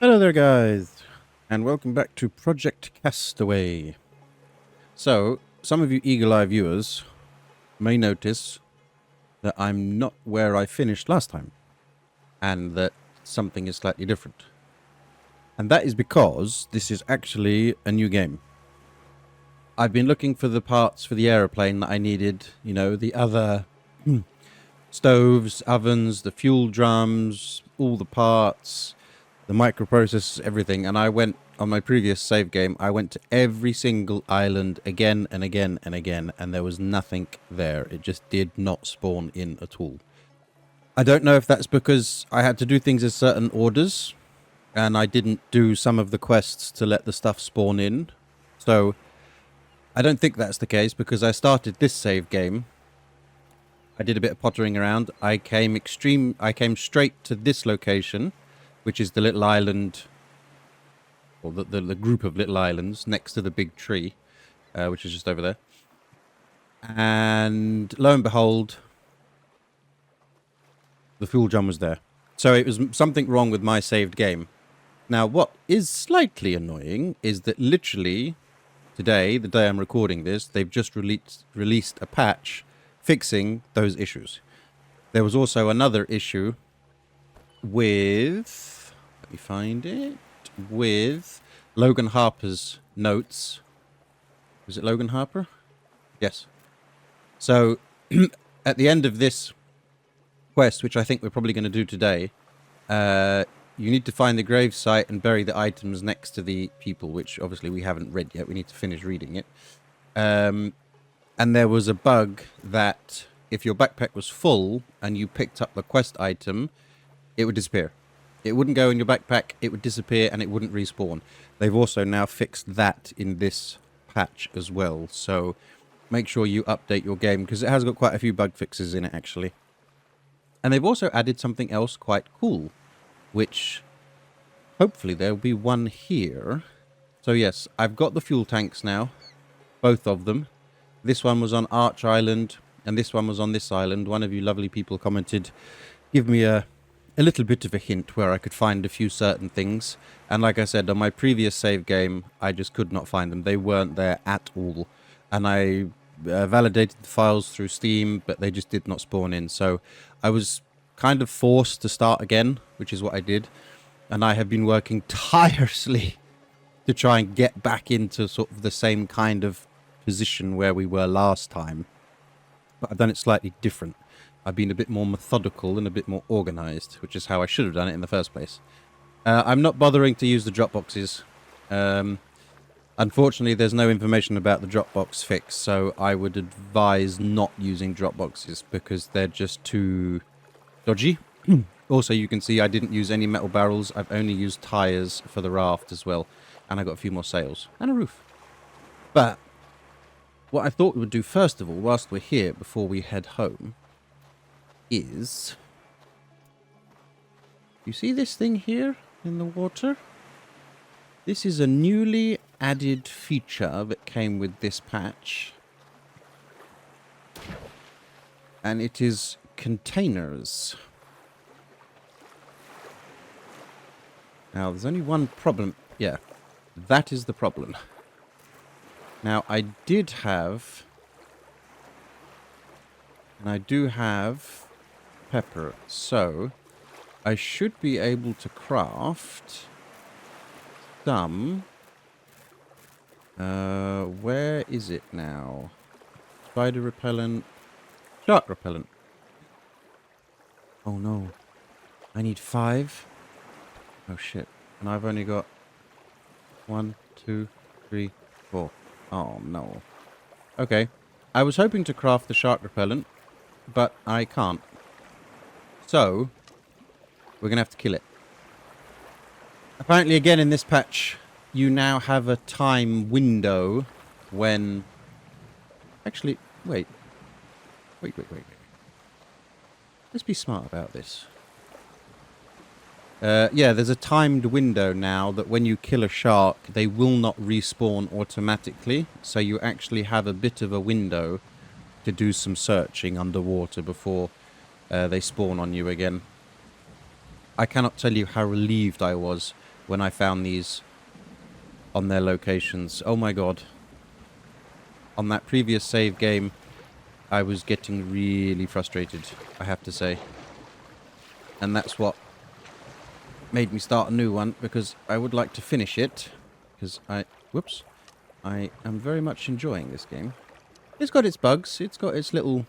Hello there, guys, and welcome back to Project Castaway. So, some of you eagle-eye viewers may notice that I'm not where I finished last time, and that something is slightly different. And that is because this is actually a new game. I've been looking for the parts for the aeroplane that I needed, you know, the other stoves, ovens, the fuel drums, all the parts, the microprocessors, everything. And I went on my previous save game, I went to every single island again and again and again, and there was nothing there. It just did not spawn in at all. I don't know if that's because I had to do things in certain orders and I didn't do some of the quests to let the stuff spawn in. So I don't think that's the case, because I started this save game, I did a bit of pottering around, I came straight to this location, which is the little island, or the group of little islands next to the big tree, which is just over there. And lo and behold, the fuel drum was there. So it was something wrong with my saved game. Now, what is slightly annoying is that literally today, the day I'm recording this, they've just released a patch fixing those issues. There was also another issue with, let me find it, with Logan Harper's notes. Was it Logan Harper? Yes. So at the end of this quest, which I think we're probably going to do today, you need to find the grave site and bury the items next to the people, which obviously we haven't read yet. We need to finish reading it. And there was a bug that if your backpack was full and you picked up the quest item, it would disappear. It wouldn't go in your backpack, it would disappear, and it wouldn't respawn. They've also now fixed that in this patch as well. So make sure you update your game, because it has got quite a few bug fixes in it, actually. And they've also added something else quite cool, which hopefully there'll be one here. So yes, I've got the fuel tanks now, both of them. This one was on Arch Island, and this one was on this island. One of you lovely people commented, give me a little bit of a hint where I could find a few certain things. And like I said, on my previous save game, I just could not find them. They weren't there at all. And I validated the files through Steam, but they just did not spawn in. So I was kind of forced to start again, which is what I did. And I have been working tirelessly to try and get back into sort of the same kind of position where we were last time. But I've done it slightly different. I've been a bit more methodical and a bit more organized, which is how I should have done it in the first place. I'm not bothering to use the drop boxes. Unfortunately, there's no information about the Dropbox fix, so I would advise not using drop boxes because they're just too dodgy. Also, you can see I didn't use any metal barrels. I've only used tires for the raft as well, and I got a few more sails and a roof. But what I thought we would do first of all, whilst we're here, before we head home, is, you see this thing here in the water? This is a newly added feature that came with this patch, and it is containers. Now there's only one problem. Yeah, that is the problem. Now I did have, and I do have pepper, so I should be able to craft some, where is it now? Spider repellent, shark repellent. Oh no, I need 5. Oh shit, and I've only got 1, 2, 3, 4. Oh no. Okay, I was hoping to craft the shark repellent, but I can't. So, we're going to have to kill it. Apparently, again, in this patch, you now have a time window when... Actually, wait. Wait. Let's be smart about this. Yeah, there's a timed window now that when you kill a shark, they will not respawn automatically. So you actually have a bit of a window to do some searching underwater before they spawn on you again. I cannot tell you how relieved I was when I found these on their locations. Oh my god. On that previous save game, I was getting really frustrated, I have to say. And that's what made me start a new one, because I would like to finish it. Because I am very much enjoying this game. It's got its bugs, it's got its little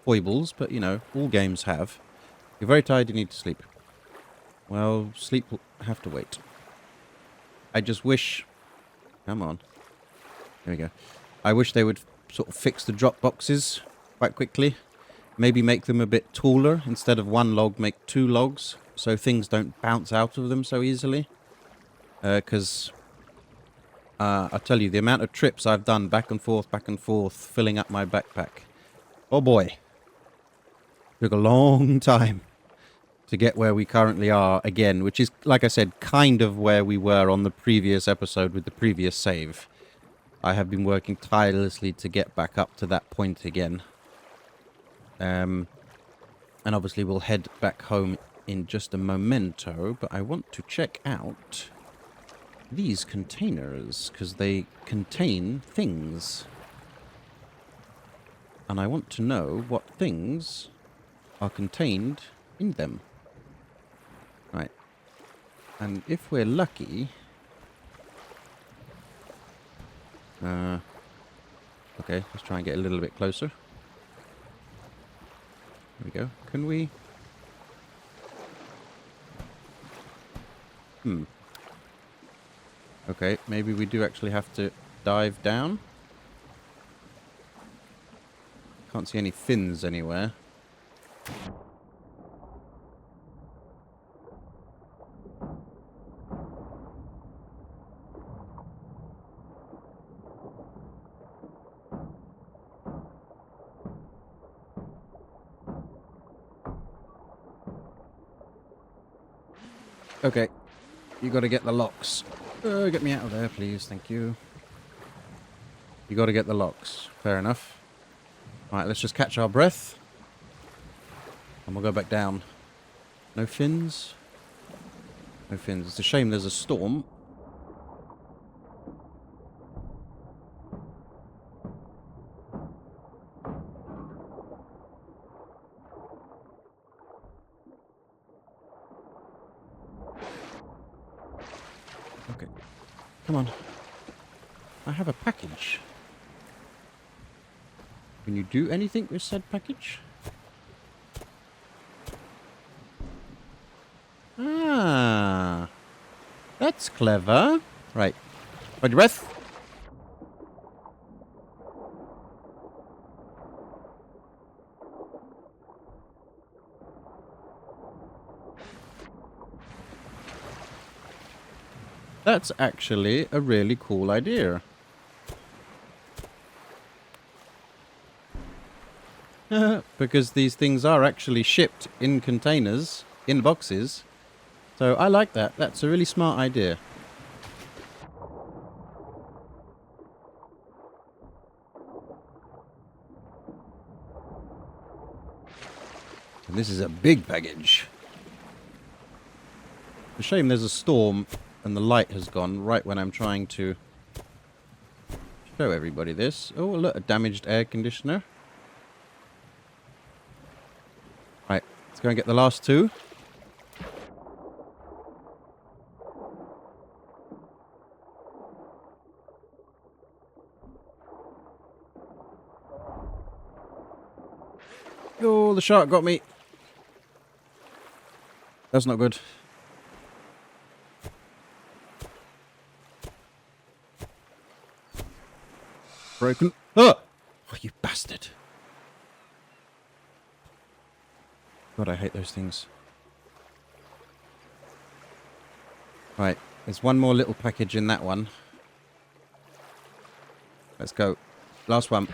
foibles, but you know, all games have. You're very tired, you need to sleep. Well, sleep will have to wait. I just wish... Come on. There we go. I wish they would sort of fix the drop boxes quite quickly. Maybe make them a bit taller. Instead of one log, make 2 logs. So things don't bounce out of them so easily. Because... I'll tell you, the amount of trips I've done back and forth, filling up my backpack. Oh boy. Took a long time to get where we currently are again, which is, like I said, kind of where we were on the previous episode with the previous save. I have been working tirelessly to get back up to that point again. And obviously we'll head back home in just a momento, but I want to check out these containers, because they contain things. And I want to know what things are contained in them. Right. And if we're lucky... okay, let's try and get a little bit closer. There we go. Can we... Okay, maybe we do actually have to dive down. Can't see any fins anywhere. Okay, you got to get the locks. Get me out of there, please. Thank you. You got to get the locks. Fair enough. All right, let's just catch our breath. And we'll go back down. No fins? No fins. It's a shame there's a storm. Okay. Come on. I have a package. Can you do anything with said package? Ah. That's clever. Right. Hold your breath. That's actually a really cool idea. Because these things are actually shipped in containers, in boxes. So I like that. That's a really smart idea. And this is a big package. It's a shame there's a storm and the light has gone right when I'm trying to show everybody this. Oh, look, a damaged air conditioner. Right, let's go and get the last 2. Oh, the shark got me. That's not good. Broken. Oh, you bastard. God, I hate those things. Right, there's one more little package in that one. Let's go. Last one.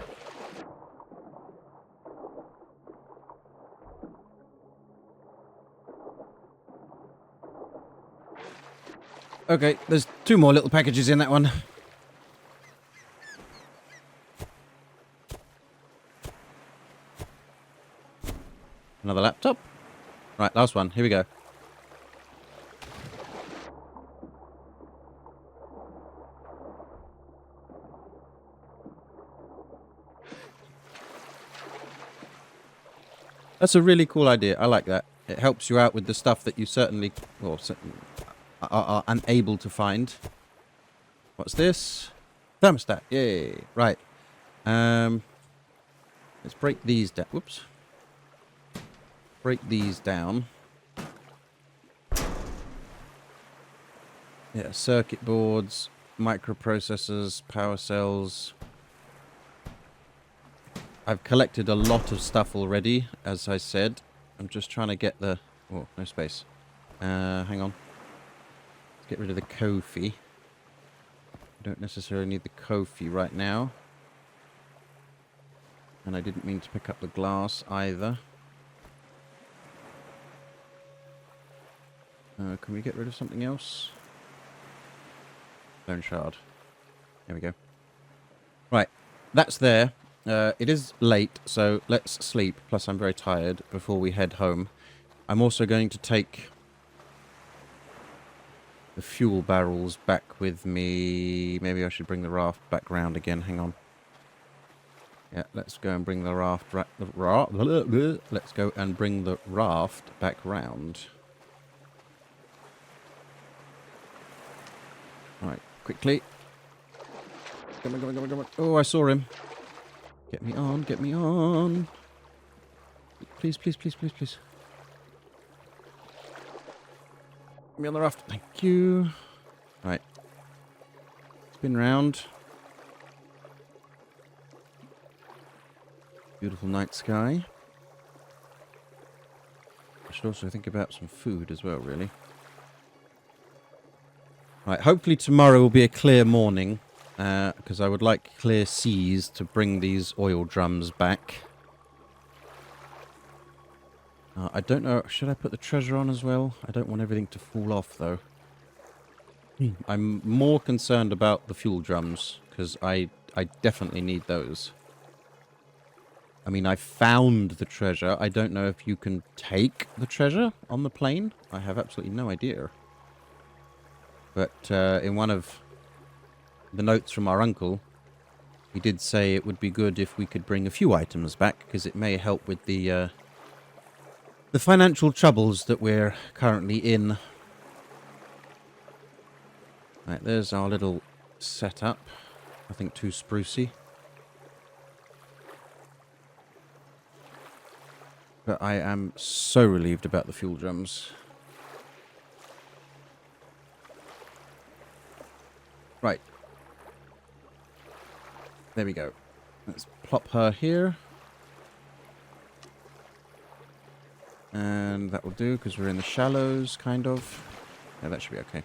Okay, there's 2 more little packages in that one. Another laptop. Right, last one. Here we go. That's a really cool idea. I like that. It helps you out with the stuff that you certainly, well, are unable to find. What's this? Thermostat. Yay. Right. Let's break these down. Whoops. Break these down. Yeah, circuit boards, microprocessors, power cells. I've collected a lot of stuff already, as I said. I'm just trying to get the... Oh, no space. Hang on. Let's get rid of the Kofi. I don't necessarily need the Kofi right now. And I didn't mean to pick up the glass either. Can we get rid of something else? Bone shard. There we go. Right. That's there. It is late, so let's sleep. Plus, I'm very tired before we head home. I'm also going to take the fuel barrels back with me. Maybe I should bring the raft back round again. Hang on. Yeah, let's go and bring the raft. Let's go and bring the raft back round. All right, quickly. Come on, come on, come on, come on. Oh, I saw him. Get me on, get me on. Please, please, please, please, please. Get me on the raft. Thank you. Right. Spin round. Beautiful night sky. I should also think about some food as well, really. Right, hopefully tomorrow will be a clear morning. Because I would like clear seas to bring these oil drums back. I don't know, should I put the treasure on as well? I don't want everything to fall off, though. I'm more concerned about the fuel drums, because I definitely need those. I mean, I found the treasure. I don't know if you can take the treasure on the plane. I have absolutely no idea. But in one of the notes from our uncle, he did say it would be good if we could bring a few items back, because it may help with the financial troubles that we're currently in. Right, there's our little setup. Nothing too sprucey. But I am so relieved about the fuel drums. Right. There we go. Let's plop her here. And that will do, because we're in the shallows, kind of. Yeah, that should be okay.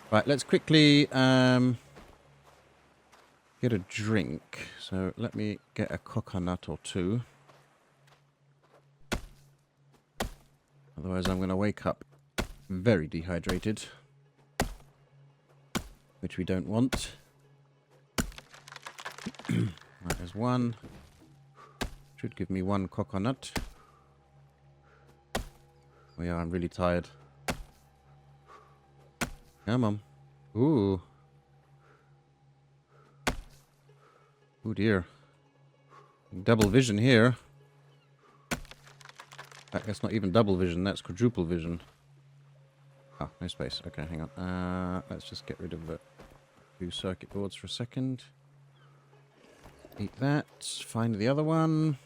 Right, let's quickly get a drink. So let me get a coconut or two. Otherwise I'm going to wake up very dehydrated. Which we don't want. Right, there's one. Should give me one coconut. Oh yeah, I'm really tired. Come on. Ooh. Oh dear. Double vision here. That's not even double vision, that's quadruple vision. Ah, no space. Okay, hang on. Let's just get rid of the two circuit boards for a second. Eat that. Find the other one.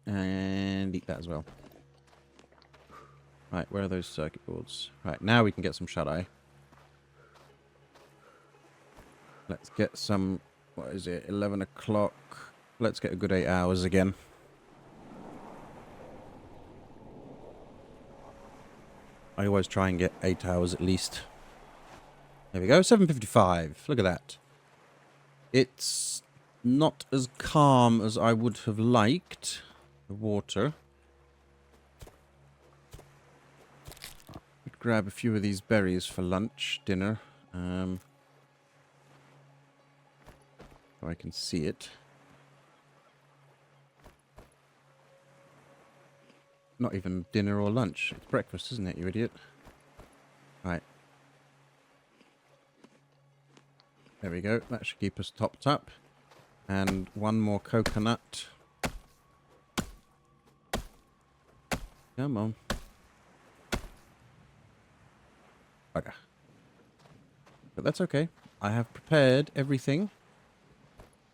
And eat that as well. Right, where are those circuit boards? Right, now we can get some shut-eye. Let's get some... What is it? 11 o'clock. Let's get a good 8 hours again. I always try and get 8 hours at least. There we go, 7:55. Look at that. It's not as calm as I would have liked. The water. Could grab a few of these berries for lunch, dinner. So I can see it. Not even dinner or lunch. It's breakfast, isn't it, you idiot? Right. There we go. That should keep us topped up. And one more coconut. Come on. Okay. But that's okay. I have prepared everything.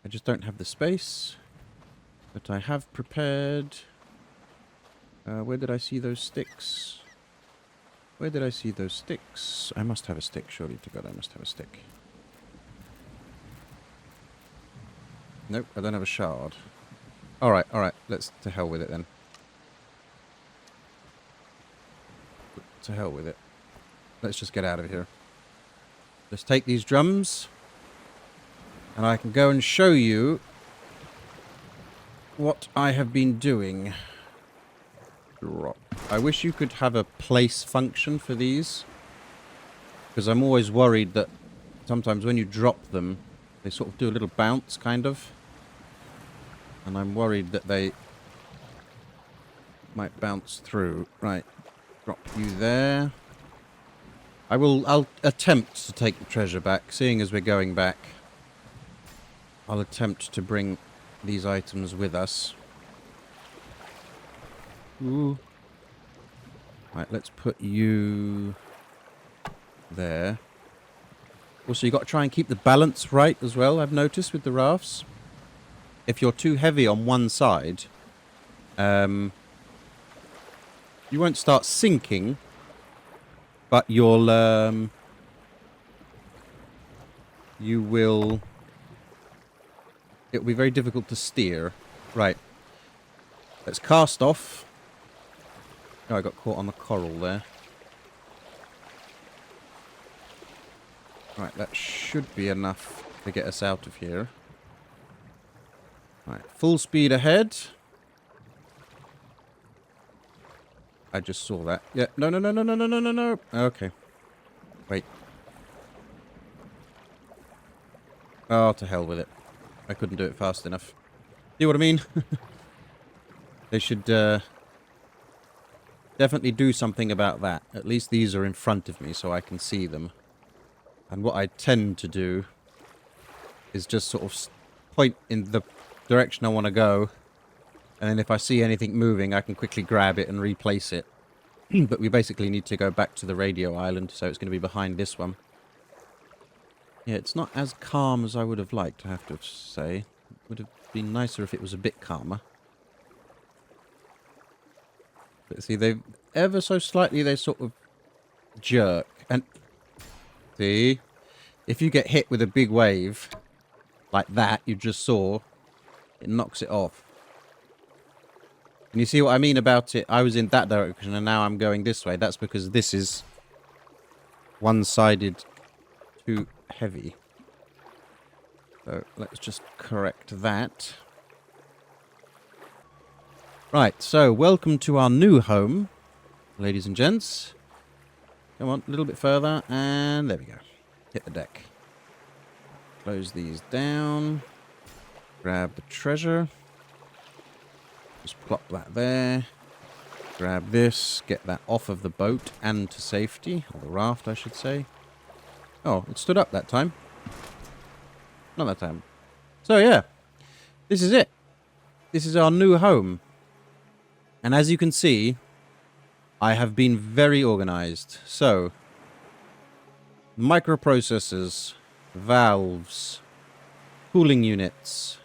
I just don't have the space. But I have prepared... where did I see those sticks? Where did I see those sticks? I must have a stick, surely to God I must have a stick. Nope, I don't have a shard. Alright, let's to hell with it then. To hell with it. Let's just get out of here. Let's take these drums. And I can go and show you what I have been doing. Drop. I wish you could have a place function for these. Because I'm always worried that sometimes when you drop them, they sort of do a little bounce, kind of. And I'm worried that they might bounce through. Right. Drop you there. I'll attempt to take the treasure back, seeing as we're going back. I'll attempt to bring these items with us. Ooh. Right, let's put you there. Also, you've got to try and keep the balance right as well, I've noticed, with the rafts. If you're too heavy on one side, you won't start sinking, but you'll, it'll be very difficult to steer. Right. Let's cast off. Oh, I got caught on the coral there. Right, that should be enough to get us out of here. Right, full speed ahead. I just saw that. Yeah, no. Okay. Wait. Oh, to hell with it. I couldn't do it fast enough. See what I mean? They should definitely do something about that. At least these are in front of me so I can see them. And what I tend to do is just sort of point in the direction I want to go. And then if I see anything moving, I can quickly grab it and replace it. But we basically need to go back to the radio island, so it's going to be behind this one. Yeah, it's not as calm as I would have liked, I have to say. It would have been nicer if it was a bit calmer. But see, they ever so slightly, they sort of jerk. And see, if you get hit with a big wave, like that you just saw, it knocks it off. And you see what I mean about it? I was in that direction and now I'm going this way. That's because this is one-sided too heavy. So let's just correct that. Right, so welcome to our new home, ladies and gents. Come on, a little bit further, and there we go. Hit the deck. Close these down. Grab the treasure. Just plop that there. Grab this, get that off of the boat and to safety, or the raft, I should say. Oh, it stood up that time. Not that time. So, yeah. This is it. This is our new home. And as you can see, I have been very organized. So, microprocessors, valves, cooling units,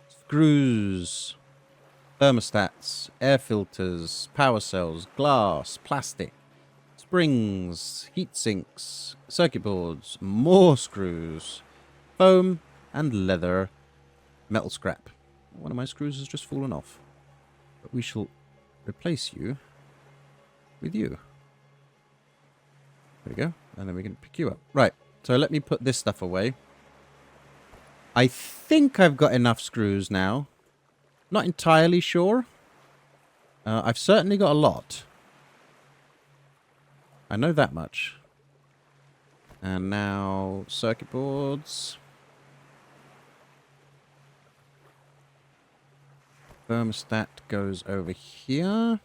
screws, thermostats, air filters, power cells, glass, plastic, springs, heat sinks, circuit boards, more screws, foam, and leather, metal scrap. One of my screws has just fallen off. But we shall replace you with you. There we go. And then we can pick you up. Right. So let me put this stuff away. I think I've got enough screws now. Not entirely sure. I've certainly got a lot. I know that much. And now circuit boards. Thermostat goes over here.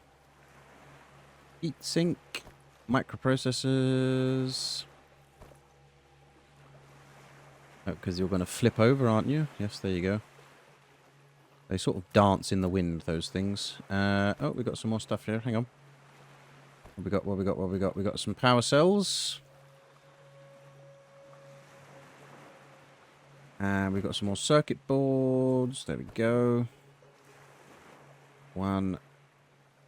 Heatsink. Microprocessors. Oh, because you're going to flip over, aren't you? Yes, there you go. They sort of dance in the wind, those things. Oh, we've got some more stuff here. Hang on. What we got? What we got? What we got? We got some power cells. And we've got some more circuit boards. There we go. 1,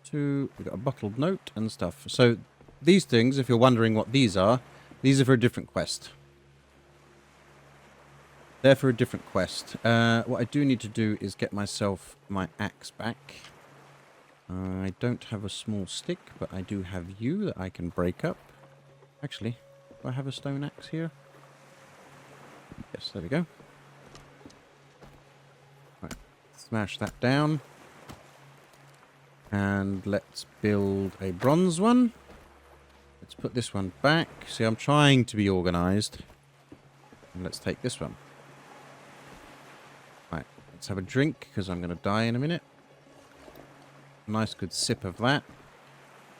2. We've got a bottled note and stuff. So these things, if you're wondering what these are for a different quest. They're for a different quest. What I do need to do is get myself my axe back. I don't have a small stick, but I do have you that I can break up. Actually, do I have a stone axe here? Yes, there we go. Right, smash that down. And let's build a bronze one. Let's put this one back. See, I'm trying to be organized. And let's take this one. Right, let's have a drink, because I'm going to die in a minute. Nice good sip of that.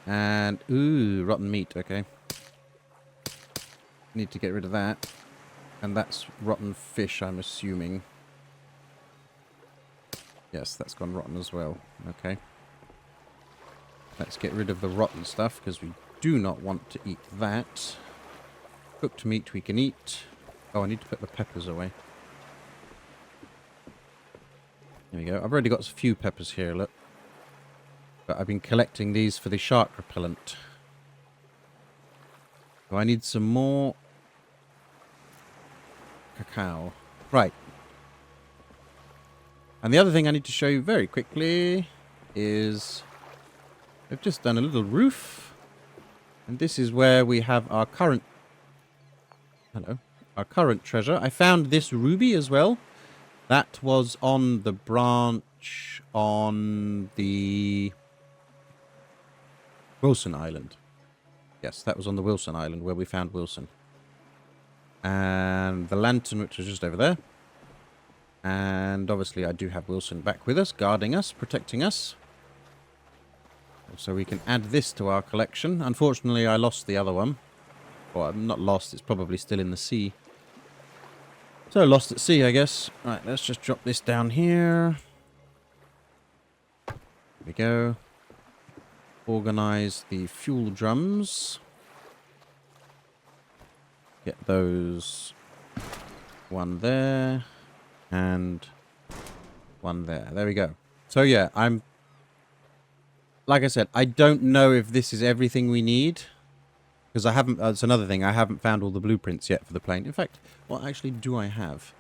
And, ooh, rotten meat, okay. Need to get rid of that. And that's rotten fish, I'm assuming. Yes, that's gone rotten as well. Okay. Let's get rid of the rotten stuff, because we do not want to eat that. Cooked meat we can eat. Oh, I need to put the peppers away. There we go. I've already got a few peppers here, look. But I've been collecting these for the shark repellent. So I need some more cacao. Right. And the other thing I need to show you very quickly is I've just done a little roof. And this is where we have our current... Hello. Our current treasure. I found this ruby as well. That was on the branch on the Wilson Island. Yes, that was on the Wilson Island where we found Wilson. And the lantern, which is just over there. And obviously I do have Wilson back with us, guarding us, protecting us. So we can add this to our collection. Unfortunately, I lost the other one. Well, I'm not lost, it's probably still in the sea. So lost at sea, I guess. Right, let's just drop this down here. There we go. Organize the fuel drums. Get those. One there. And one there. There we go. So yeah, like I said, I don't know if this is everything we need. Because I haven't, that's another thing, I haven't found all the blueprints yet for the plane. In fact, what actually do I have?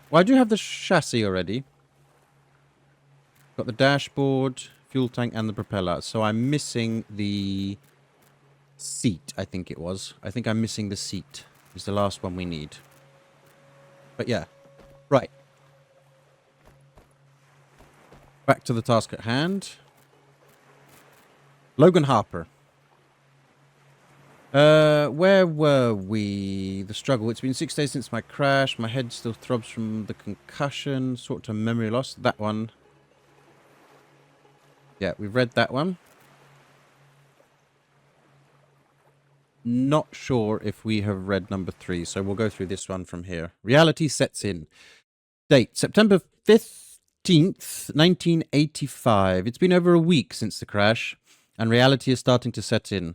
Well, I do have the chassis already. Got the dashboard, fuel tank, and the propeller. So I'm missing the seat, I think it was. I think I'm missing the seat. It's the last one we need. But yeah, right. Back to the task at hand. Logan Harper. Where were we? The struggle. It's been 6 days since my crash. My head still throbs from the concussion. Short-term memory loss. That one. Yeah, we've read that one. Not sure if we have read number 3, so we'll go through this one from here. Reality sets in. Date, September 15th, 1985. It's been over a week since the crash, and reality is starting to set in.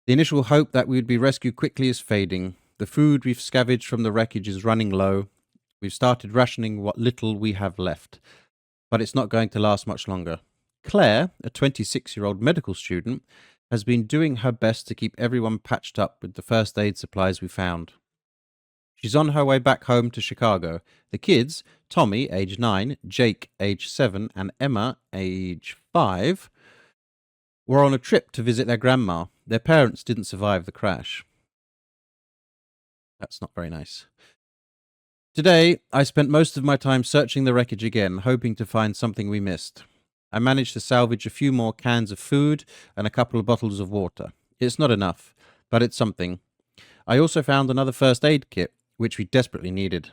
The initial hope that we would be rescued quickly is fading. The food we've scavenged from the wreckage is running low. We've started rationing what little we have left, but it's not going to last much longer. Claire, a 26-year-old medical student, has been doing her best to keep everyone patched up with the first aid supplies we found. She's on her way back home to Chicago. The kids, Tommy, age 9, Jake, age 7, and Emma, age 5, were on a trip to visit their grandma. Their parents didn't survive the crash. That's not very nice. Today, I spent most of my time searching the wreckage again, hoping to find something we missed. I managed to salvage a few more cans of food and a couple of bottles of water. It's not enough, but it's something. I also found another first aid kit, which we desperately needed.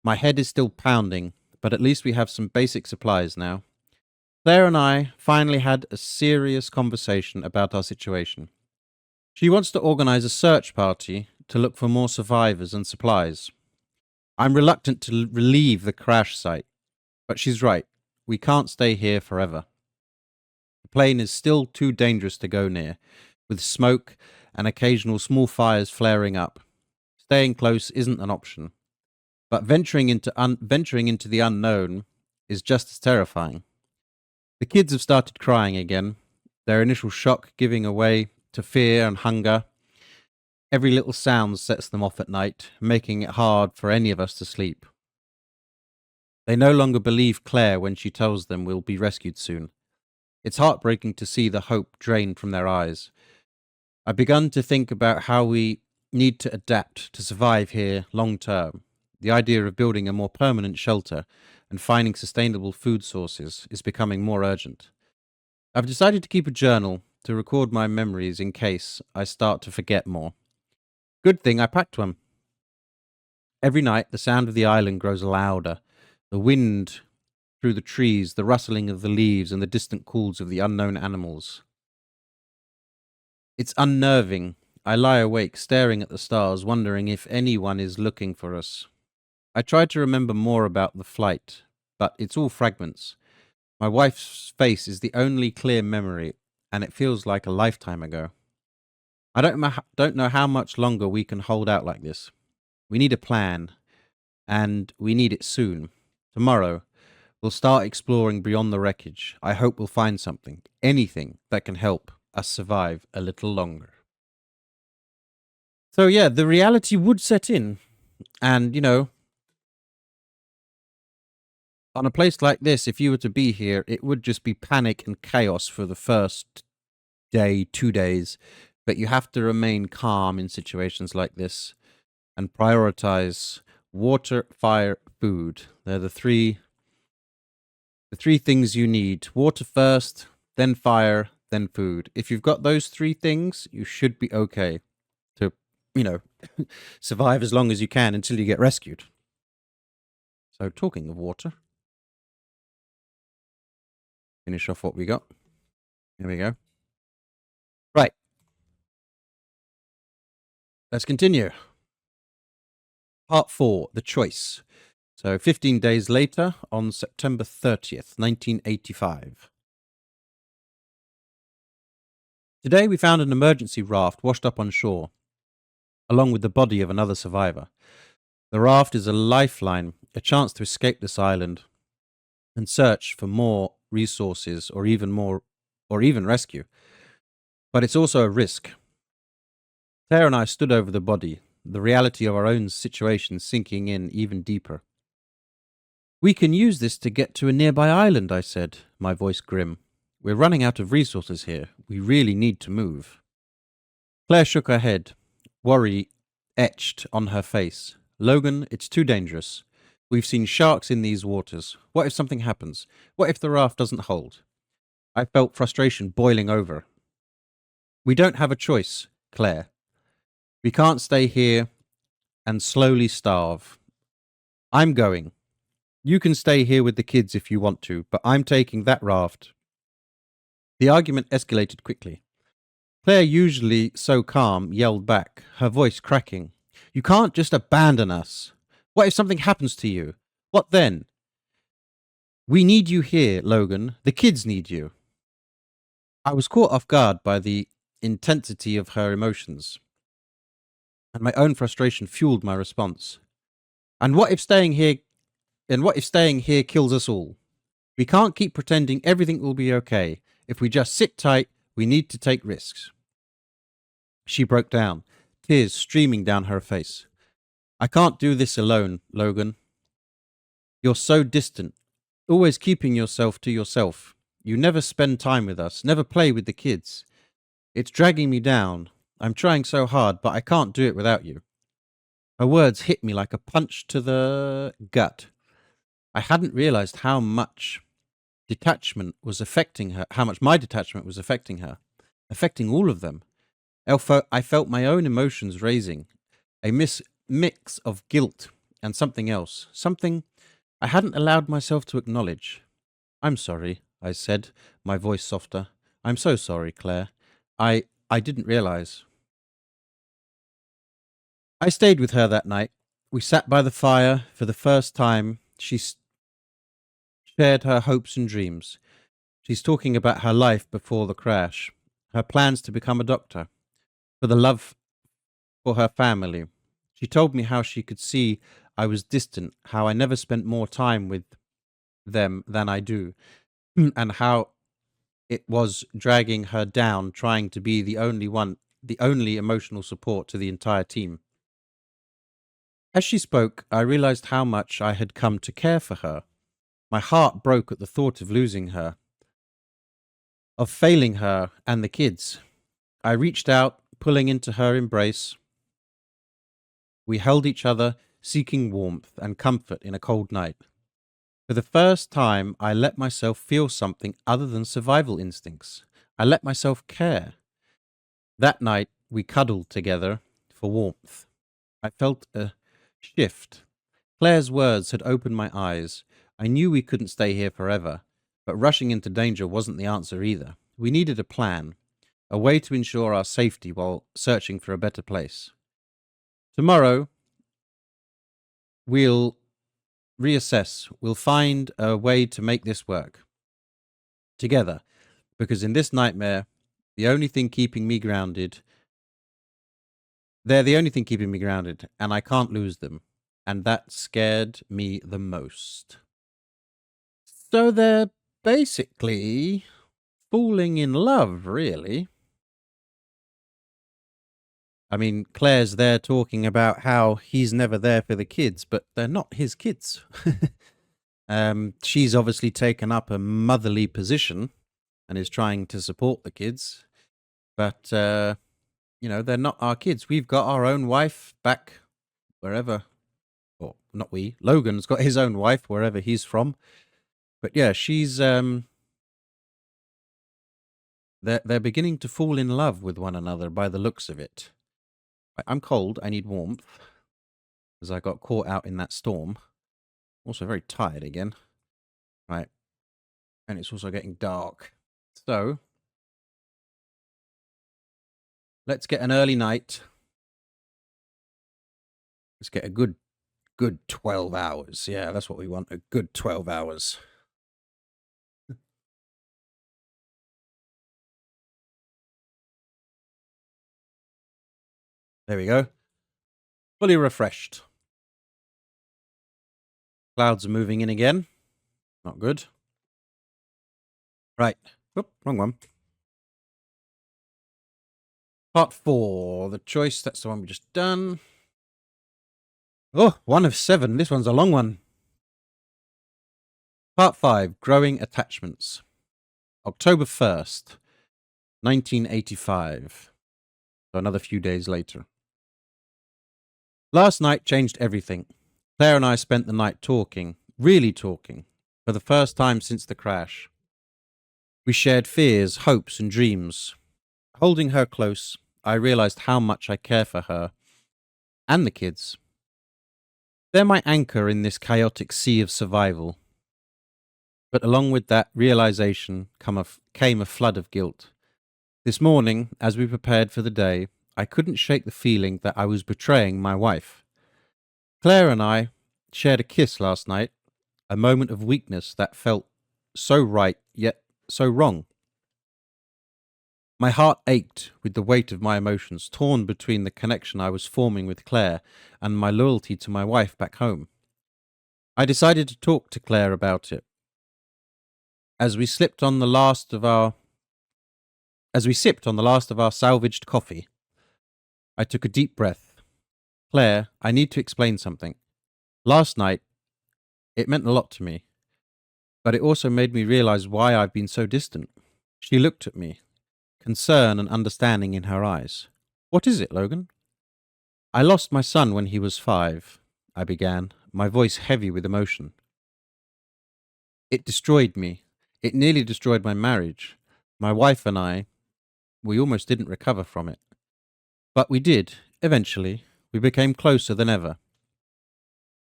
My head is still pounding, but at least we have some basic supplies now. Claire and I finally had a serious conversation about our situation. She wants to organize a search party to look for more survivors and supplies. I'm reluctant to leave the crash site, but she's right. We can't stay here forever. The plane is still too dangerous to go near, with smoke and occasional small fires flaring up. Staying close isn't an option, but venturing into the unknown is just as terrifying. The kids have started crying again, their initial shock giving way to fear and hunger. Every little sound sets them off at night, making it hard for any of us to sleep. They no longer believe Claire when she tells them we'll be rescued soon. It's heartbreaking to see the hope drained from their eyes. I've begun to think about how we need to adapt to survive here long term. The idea of building a more permanent shelter and finding sustainable food sources is becoming more urgent. I've decided to keep a journal to record my memories in case I start to forget more. Good thing I packed one. Every night the sound of the island grows louder. The wind through the trees, the rustling of the leaves, and the distant calls of the unknown animals. It's unnerving. I lie awake, staring at the stars, wondering if anyone is looking for us. I try to remember more about the flight, but it's all fragments. My wife's face is the only clear memory, and it feels like a lifetime ago. I don't know how much longer we can hold out like this. We need a plan, and we need it soon. Tomorrow, we'll start exploring beyond the wreckage. I hope we'll find something, anything that can help us survive a little longer. So yeah, the reality would set in. And, on a place like this, if you were to be here, it would just be panic and chaos for the first day, 2 days. But you have to remain calm in situations like this and prioritize water, fire, food. They're the three things you need. Water first, then fire, then food. If you've got those 3 things, you should be okay to, survive as long as you can until you get rescued. So talking of water, finish off what we got. Here we go. Right. Let's continue. Part 4, The Choice. So 15 days later, on September 30th, 1985. Today we found an emergency raft washed up on shore, along with the body of another survivor. The raft is a lifeline, a chance to escape this island and search for more resources or even rescue. But it's also a risk. Claire and I stood over the body, the reality of our own situation sinking in even deeper. We can use this to get to a nearby island, I said, my voice grim. We're running out of resources here. We really need to move. Claire shook her head, worry etched on her face. Logan, it's too dangerous. We've seen sharks in these waters. What if something happens? What if the raft doesn't hold? I felt frustration boiling over. We don't have a choice, Claire. We can't stay here and slowly starve. I'm going. You can stay here with the kids if you want to, but I'm taking that raft. The argument escalated quickly. Claire, usually so calm, yelled back, her voice cracking. You can't just abandon us. What if something happens to you? What then? We need you here, Logan. The kids need you. I was caught off guard by the intensity of her emotions, and my own frustration fueled my response. And what if staying here kills us all? We can't keep pretending everything will be okay. If we just sit tight, we need to take risks. She broke down, tears streaming down her face. I can't do this alone, Logan. You're so distant, always keeping yourself to yourself. You never spend time with us, never play with the kids. It's dragging me down. I'm trying so hard, but I can't do it without you. Her words hit me like a punch to the gut. I hadn't realized how much my detachment was affecting her, affecting all of them. I felt my own emotions raising, a mix of guilt and something else, something I hadn't allowed myself to acknowledge. I'm sorry, I said, my voice softer. I'm so sorry, Claire. I didn't realize. I stayed with her that night. We sat by the fire for the first time. She shared her hopes and dreams. She's talking about her life before the crash, her plans to become a doctor, for the love for her family. She told me how she could see I was distant, how I never spent more time with them than I do, and how it was dragging her down, trying to be the only emotional support to the entire team. As she spoke, I realized how much I had come to care for her. My heart broke at the thought of losing her, of failing her and the kids. I reached out, pulling into her embrace. We held each other, seeking warmth and comfort in a cold night. For the first time, I let myself feel something other than survival instincts. I let myself care. That night, we cuddled together for warmth. I felt a shift. Claire's words had opened my eyes. I knew we couldn't stay here forever, but rushing into danger wasn't the answer either. We needed a plan, a way to ensure our safety while searching for a better place. Tomorrow, we'll reassess. We'll find a way to make this work together, because in this nightmare, the only thing keeping me grounded, they're the only thing keeping me grounded, and I can't lose them. And that scared me the most. So they're basically falling in love, really. I mean, Claire's there talking about how he's never there for the kids, but they're not his kids. She's obviously taken up a motherly position and is trying to support the kids. But, they're not our kids. We've got our own wife back wherever. Or not we. Logan's got his own wife wherever he's from. But yeah, she's... They're beginning to fall in love with one another by the looks of it. I'm cold. I need warmth. Because I got caught out in that storm. Also very tired again. Right. And it's also getting dark. So, let's get an early night. Let's get a good 12 hours. Yeah, that's what we want. A good 12 hours. There we go. Fully refreshed. Clouds are moving in again. Not good. Right. Oop, wrong one. Part 4. The choice. That's the one we just done. Oh, 1 of 7. This one's a long one. Part 5. Growing Attachments. October 1st, 1985. So another few days later. Last night changed everything. Claire and I spent the night talking, really talking, for the first time since the crash. We shared fears, hopes, and dreams. Holding her close, I realized how much I care for her and the kids. They're my anchor in this chaotic sea of survival. But along with that realization came a flood of guilt. This morning, as we prepared for the day, I couldn't shake the feeling that I was betraying my wife. Claire and I shared a kiss last night, a moment of weakness that felt so right, yet so wrong. My heart ached with the weight of my emotions, torn between the connection I was forming with Claire and my loyalty to my wife back home. I decided to talk to Claire about it. As we sipped on the last of our salvaged coffee, I took a deep breath. Claire, I need to explain something. Last night, it meant a lot to me, but it also made me realize why I've been so distant. She looked at me, concern and understanding in her eyes. What is it, Logan? I lost my son when he was 5, I began, my voice heavy with emotion. It destroyed me. It nearly destroyed my marriage. My wife and I, we almost didn't recover from it. But we did, eventually. We became closer than ever.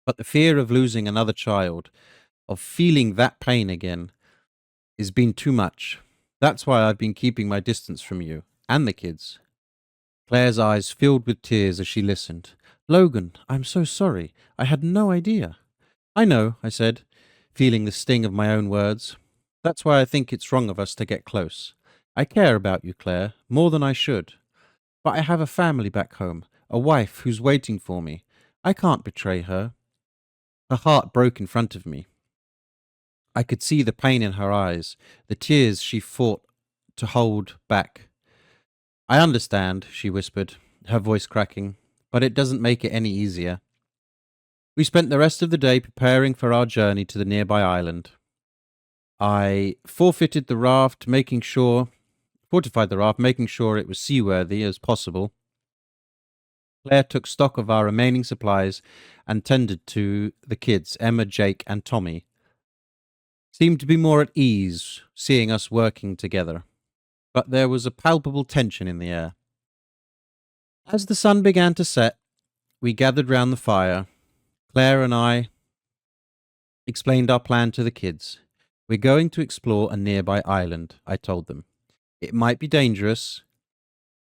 But the fear of losing another child, of feeling that pain again, has been too much. That's why I've been keeping my distance from you, and the kids. Claire's eyes filled with tears as she listened. Logan, I'm so sorry. I had no idea. I know, I said, feeling the sting of my own words. That's why I think it's wrong of us to get close. I care about you, Claire, more than I should. But I have a family back home, a wife who's waiting for me. I can't betray her. Her heart broke in front of me. I could see the pain in her eyes, the tears she fought to hold back. I understand, she whispered, her voice cracking, but it doesn't make it any easier. We spent the rest of the day preparing for our journey to the nearby island. I fortified the raft, making sure it was seaworthy as possible. Claire took stock of our remaining supplies and tended to the kids, Emma, Jake, and Tommy. Seemed to be more at ease seeing us working together, but there was a palpable tension in the air. As the sun began to set, we gathered round the fire. Claire and I explained our plan to the kids. We're going to explore a nearby island, I told them. It might be dangerous,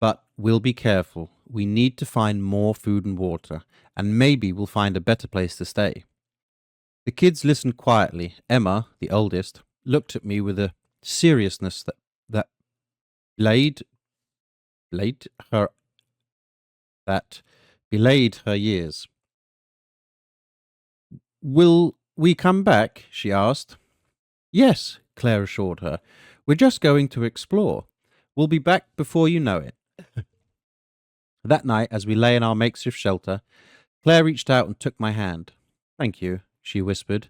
but we'll be careful. We need to find more food and water, and maybe we'll find a better place to stay. The kids listened quietly. Emma, the oldest, looked at me with a seriousness that belayed her years. Will we come back? She asked. Yes, Claire assured her. We're just going to explore. We'll be back before you know it. That night, as we lay in our makeshift shelter, Claire reached out and took my hand. Thank you, she whispered,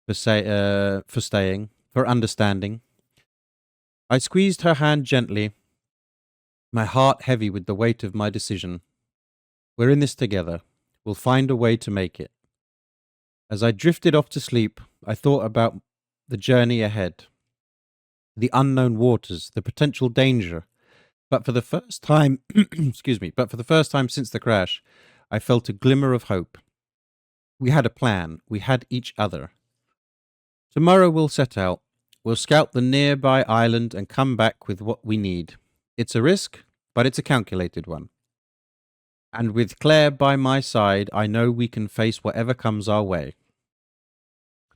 for staying, for understanding. I squeezed her hand gently, my heart heavy with the weight of my decision. We're in this together. We'll find a way to make it. As I drifted off to sleep, I thought about the journey ahead, the unknown waters, the potential danger. But for the first time, since the crash, I felt a glimmer of hope. We had a plan. We had each other. Tomorrow we'll set out. We'll scout the nearby island and come back with what we need. It's a risk, but it's a calculated one. And with Claire by my side, I know we can face whatever comes our way.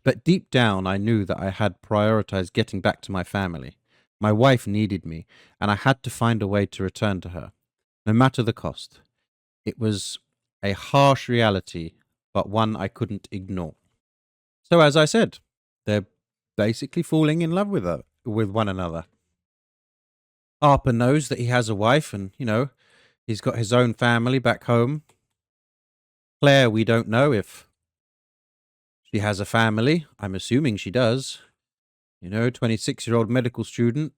But deep down, I knew that I had prioritized getting back to my family. My wife needed me, and I had to find a way to return to her, no matter the cost. It was a harsh reality, but one I couldn't ignore. So as I said, they're basically falling in love with one another. Harper knows that he has a wife and, he's got his own family back home. Claire, we don't know if she has a family. I'm assuming she does. 26-year-old medical student.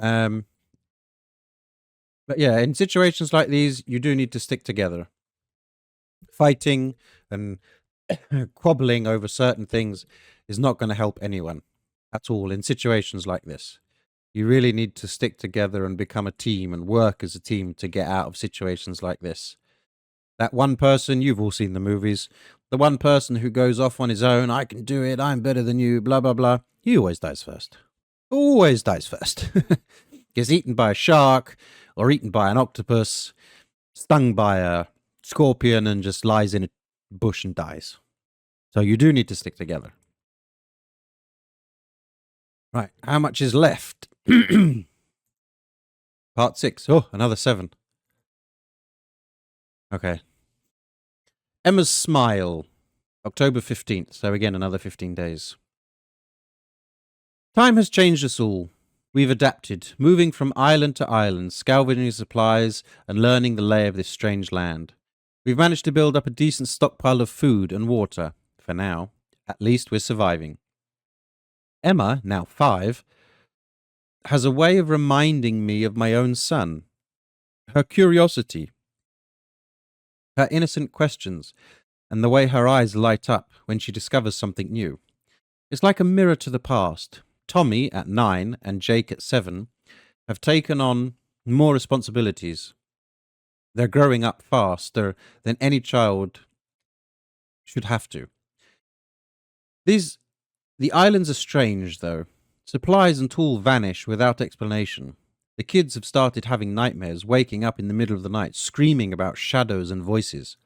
But yeah, in situations like these, you do need to stick together. Fighting and quabbling over certain things is not going to help anyone at all in situations like this. You really need to stick together and become a team and work as a team to get out of situations like this. That one person, you've all seen the movies, the one person who goes off on his own, I can do it, I'm better than you, blah, blah, blah, he always dies first. Always dies first. Gets eaten by a shark or eaten by an octopus, stung by a scorpion and just lies in a bush and dies. So you do need to stick together. Right, how much is left? Part 6. Oh, another 7. Okay. Emma's Smile, October 15th. So again, another 15 days. Time has changed us all. We've adapted, moving from island to island, scavenging supplies and learning the lay of this strange land. We've managed to build up a decent stockpile of food and water. For now, at least we're surviving. Emma, now 5, has a way of reminding me of my own son. Her curiosity, her innocent questions, and the way her eyes light up when she discovers something new. It's like a mirror to the past. Tommy, at 9, and Jake, at 7, have taken on more responsibilities. They're growing up faster than any child should have to. The islands are strange, though. Supplies and tools vanish without explanation. The kids have started having nightmares, waking up in the middle of the night, screaming about shadows and voices.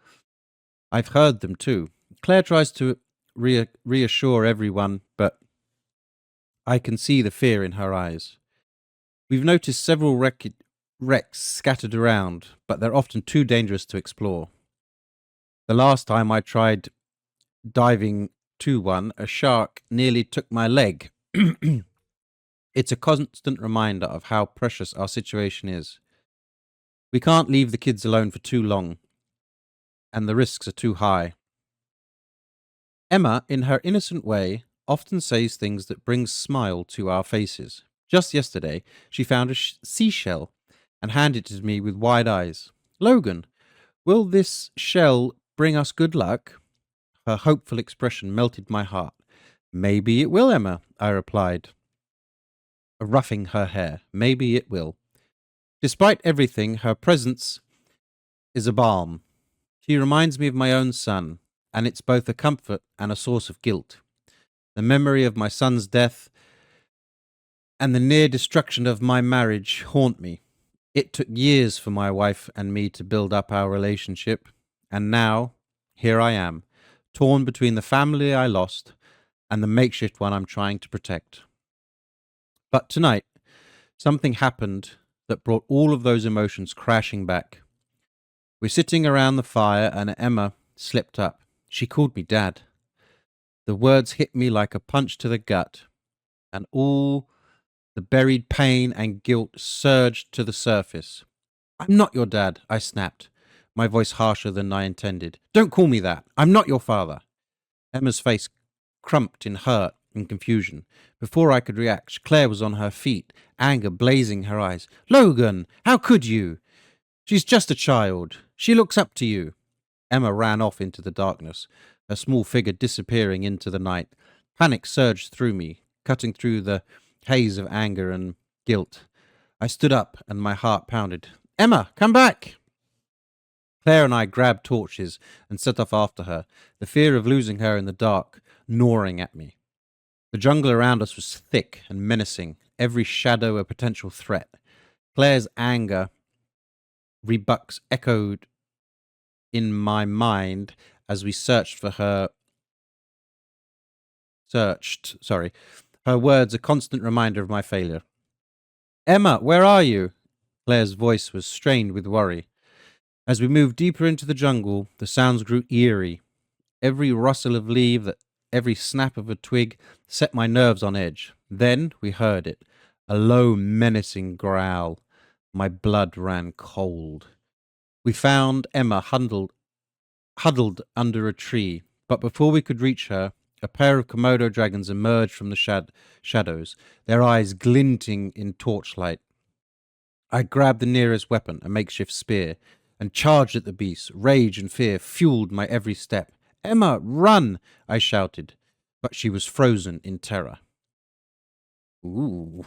I've heard them too. Claire tries to reassure everyone, but I can see the fear in her eyes. We've noticed several wrecks scattered around, but they're often too dangerous to explore. The last time I tried diving to one, a shark nearly took my leg. It's a constant reminder of how precious our situation is. We can't leave the kids alone for too long, and the risks are too high. Emma, in her innocent way, often says things that bring smile to our faces. Just yesterday, she found a seashell and handed it to me with wide eyes. Logan, will this shell bring us good luck? Her hopeful expression melted my heart. Maybe it will, Emma, I replied, ruffing her hair. Maybe it will. Despite everything, her presence is a balm. She reminds me of my own son, and it's both a comfort and a source of guilt. The memory of my son's death and the near destruction of my marriage haunt me. It took years for my wife and me to build up our relationship, and now, here I am, torn between the family I lost and the makeshift one I'm trying to protect. But tonight, something happened that brought all of those emotions crashing back. We're sitting around the fire and Emma slipped up. She called me Dad. The words hit me like a punch to the gut, and all the buried pain and guilt surged to the surface. I'm not your dad, I snapped, my voice harsher than I intended. Don't call me that. I'm not your father. Emma's face crumped in hurt and confusion. Before I could react, Claire was on her feet, anger blazing her eyes. Logan, how could you? She's just a child. She looks up to you. Emma ran off into the darkness, her small figure disappearing into the night. Panic surged through me, cutting through the haze of anger and guilt. I stood up and my heart pounded. Emma, come back! Claire and I grabbed torches and set off after her, the fear of losing her in the dark gnawing at me. The jungle around us was thick and menacing, every shadow a potential threat. Claire's anger rebucks echoed in my mind as we searched for her. Her words a constant reminder of my failure. Emma, where are you? Claire's voice was strained with worry. As we moved deeper into the jungle, the sounds grew eerie. Every rustle of leaf, every snap of a twig set my nerves on edge. Then we heard it, a low, menacing growl. My blood ran cold. We found Emma huddled under a tree, but before we could reach her, a pair of Komodo dragons emerged from the shadows, their eyes glinting in torchlight. I grabbed the nearest weapon, a makeshift spear, and charged at the beast. Rage and fear fueled my every step. Emma, run! I shouted, but she was frozen in terror. Ooh,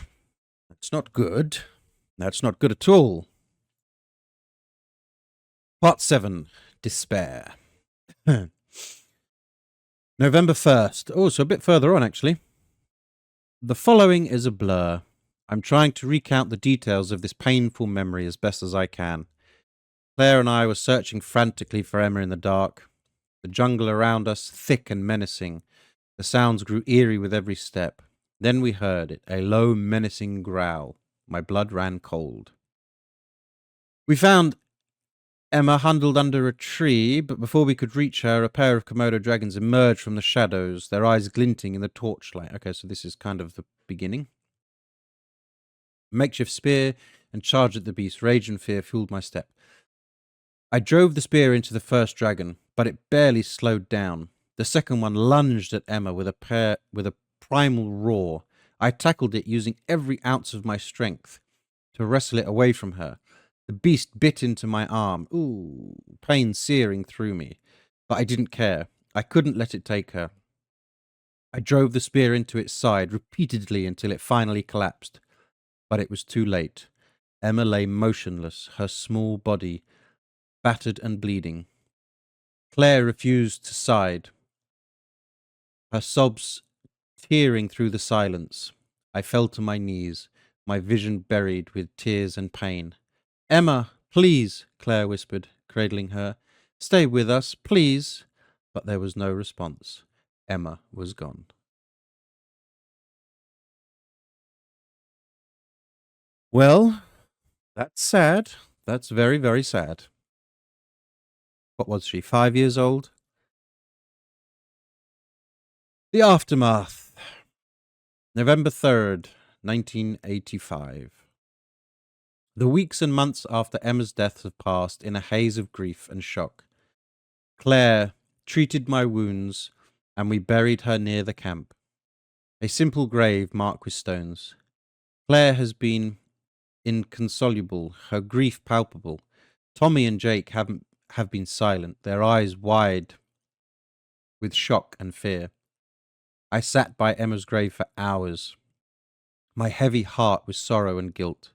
that's not good. That's not good at all. Part 7, Despair. November 1st. Oh, so a bit further on, actually. The following is a blur. I'm trying to recount the details of this painful memory as best as I can. Claire and I were searching frantically for Emma in the dark. The jungle around us, thick and menacing. The sounds grew eerie with every step. Then we heard it, a low, menacing growl. My blood ran cold. We found Emma huddled under a tree, but before we could reach her, a pair of Komodo dragons emerged from the shadows, their eyes glinting in the torchlight. Okay, so this is kind of the beginning. Makeshift spear and charged at the beast. Rage and fear fueled my step. I drove the spear into the first dragon, but it barely slowed down. The second one lunged at Emma with a primal roar. I tackled it using every ounce of my strength to wrestle it away from her. The beast bit into my arm. Ooh, pain searing through me. But I didn't care. I couldn't let it take her. I drove the spear into its side repeatedly until it finally collapsed. But it was too late. Emma lay motionless, her small body battered and bleeding. Claire refused to side, her sobs tearing through the silence. I fell to my knees, my vision buried with tears and pain. Emma, please, Claire whispered, cradling her. Stay with us, please. but there was no response. Emma was gone. Well, that's sad. That's very, very sad. What was she, 5 years old? The aftermath. November 3rd, 1985. The weeks and months after Emma's death have passed in a haze of grief and shock. Claire treated my wounds, and we buried her near the camp. A simple grave marked with stones. Claire has been inconsolable, her grief palpable. Tommy and Jake have been silent, their eyes wide with shock and fear. I sat by Emma's grave for hours, my heavy heart with sorrow and guilt.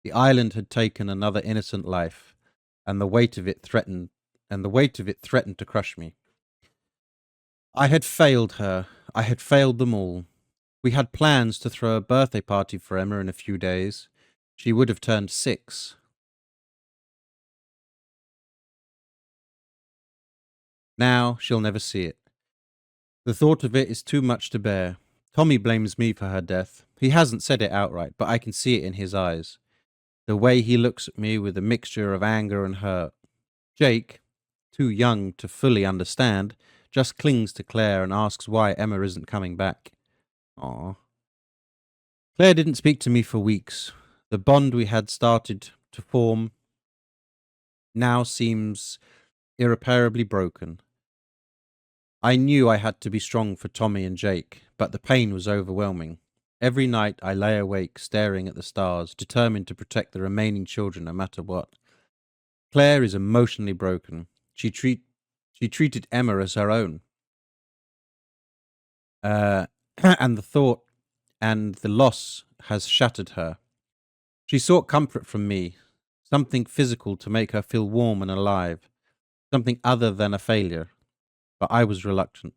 The island had taken another innocent life, and the weight of it threatened to crush me. I had failed her. I had failed them all. We had plans to throw a birthday party for Emma in a few days. She would have turned 6. Now she'll never see it. The thought of it is too much to bear. Tommy blames me for her death. He hasn't said it outright, but I can see it in his eyes. The way he looks at me with a mixture of anger and hurt. Jake, too young to fully understand, just clings to Claire and asks why Emma isn't coming back. Aww. Claire didn't speak to me for weeks. The bond we had started to form now seems irreparably broken. I knew I had to be strong for Tommy and Jake, but the pain was overwhelming. Every night I lay awake staring at the stars, determined to protect the remaining children no matter what. Claire is emotionally broken. She treated Emma as her own. And the thought and the loss has shattered her. She sought comfort from me, something physical to make her feel warm and alive, something other than a failure. But I was reluctant,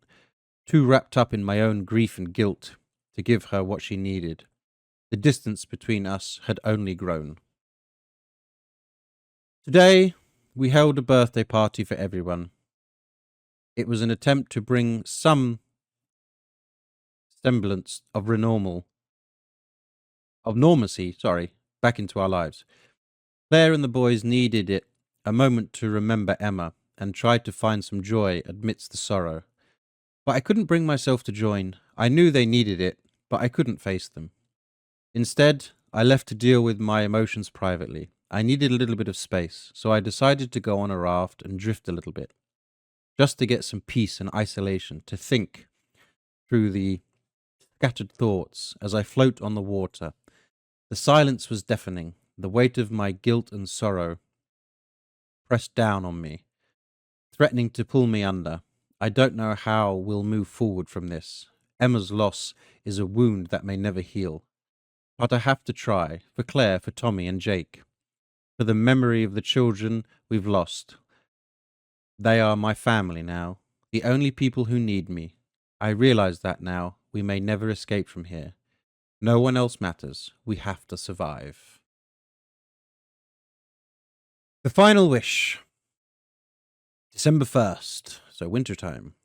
too wrapped up in my own grief and guilt to give her what she needed. The distance between us had only grown. Today, we held a birthday party for everyone. It was an attempt to bring some semblance of normalcy, back into our lives. Claire and the boys needed it, a moment to remember Emma, and tried to find some joy amidst the sorrow. But I couldn't bring myself to join. I knew they needed it, but I couldn't face them. Instead, I left to deal with my emotions privately. I needed a little bit of space, so I decided to go on a raft and drift a little bit, just to get some peace and isolation, to think through the scattered thoughts as I float on the water. The silence was deafening. The weight of my guilt and sorrow pressed down on me, threatening to pull me under. I don't know how we'll move forward from this. Emma's loss is a wound that may never heal. But I have to try, for Claire, for Tommy and Jake, for the memory of the children we've lost. They are my family now, the only people who need me. I realize that now. We may never escape from here. No one else matters. We have to survive. The final wish. December 1st, so wintertime.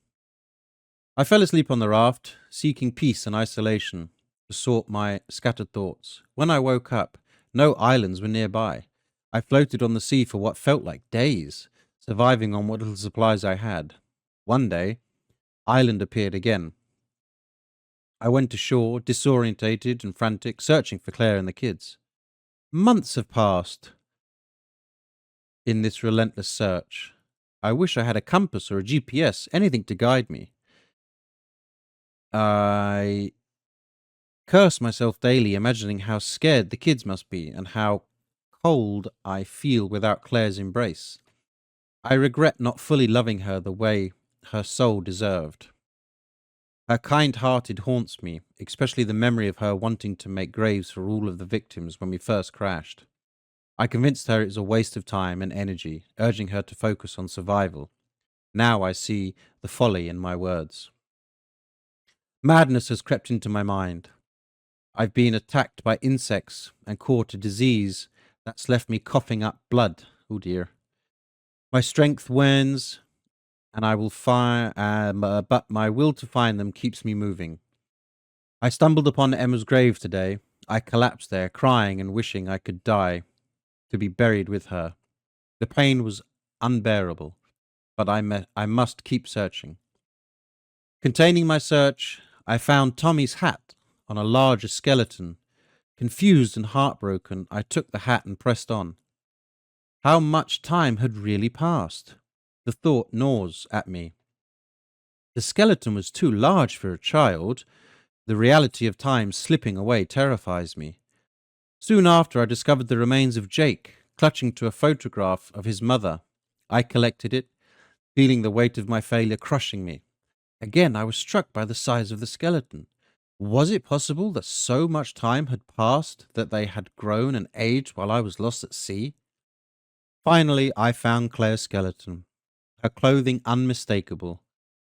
I fell asleep on the raft, seeking peace and isolation to sort my scattered thoughts. When I woke up, no islands were nearby. I floated on the sea for what felt like days, surviving on what little supplies I had. One day, island appeared again. I went ashore, disorientated and frantic, searching for Claire and the kids. Months have passed in this relentless search. I wish I had a compass or a GPS, anything to guide me. I curse myself daily, imagining how scared the kids must be and how cold I feel without Claire's embrace. I regret not fully loving her the way her soul deserved. Her kind-hearted haunts me, especially the memory of her wanting to make graves for all of the victims when we first crashed. I convinced her it was a waste of time and energy, urging her to focus on survival. Now I see the folly in my words. Madness has crept into my mind. I've been attacked by insects and caught a disease that's left me coughing up blood. Oh dear. My strength wanes and I will find, but my will to find them keeps me moving. I stumbled upon Emma's grave today. I collapsed there, crying and wishing I could die, to be buried with her. The pain was unbearable, but I must keep searching. Containing my search, I found Tommy's hat on a larger skeleton. Confused and heartbroken, I took the hat and pressed on. How much time had really passed? The thought gnaws at me. The skeleton was too large for a child. The reality of time slipping away terrifies me. Soon after, I discovered the remains of Jake, clutching to a photograph of his mother. I collected it, feeling the weight of my failure crushing me. Again, I was struck by the size of the skeleton. Was it possible that so much time had passed that they had grown and aged while I was lost at sea? Finally, I found Claire's skeleton, her clothing unmistakable.